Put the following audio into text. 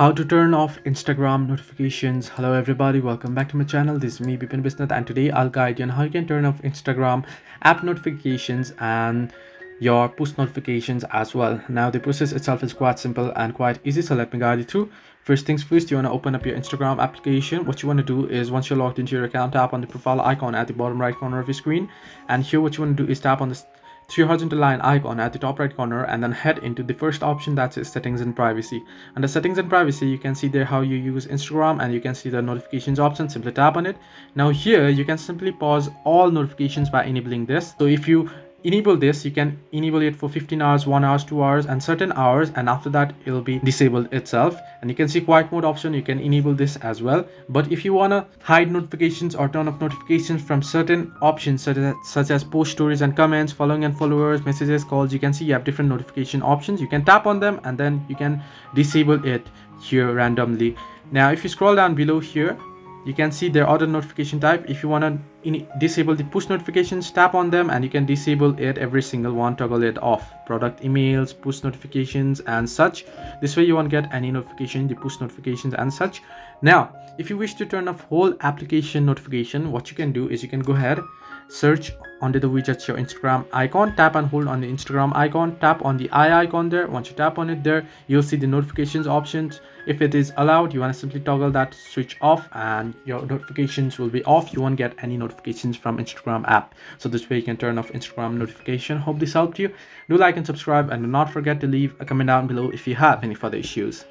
How to turn off Instagram notifications. Hello everybody, welcome back to my channel. This is me Bipin Bisnath, and today I'll guide you on how you can turn off Instagram app notifications and your push notifications as well. Now the process itself is quite simple and quite easy, so let me guide you through. First things first, you want to open up your Instagram application. What you want to do is, once you're logged into your account, tap on the profile icon at the bottom right corner of your screen, and here what you want to do is tap on this three horizontal line icon at the top right corner and then head into the first option, that is settings and privacy. Under settings and privacy, you can see there how you use Instagram, and you can see the notifications option. Simply tap on it. Now here you can simply pause all notifications by enabling this. So if you enable this, you can enable it for 15 hours, 1 hour, 2 hours and certain hours, and after that it'll be disabled itself. And you can see quiet mode option, you can enable this as well. But if you want to hide notifications or turn off notifications from certain options such as post stories and comments, following and followers, messages, calls, you can see you have different notification options. You can tap on them and then you can disable it here randomly. Now if you scroll down below here, you can see their other notification type. If you want to disable the push notifications, tap on them and you can disable it, every single one, toggle it off. Product emails, push notifications and such. This way you won't get any notification, the push notifications and such. Now if you wish to turn off whole application notification, what you can do is you can go ahead, search under the widgets your Instagram icon, tap and hold on the Instagram icon, tap on the eye icon there. Once you tap on it there, you'll see the notifications options. If it is allowed, you want to simply toggle that switch off and your notifications will be off. You won't get any notifications from Instagram app. So this way you can turn off Instagram notification. Hope this helped you. Do like and subscribe, and do not forget to leave a comment down below if you have any further issues.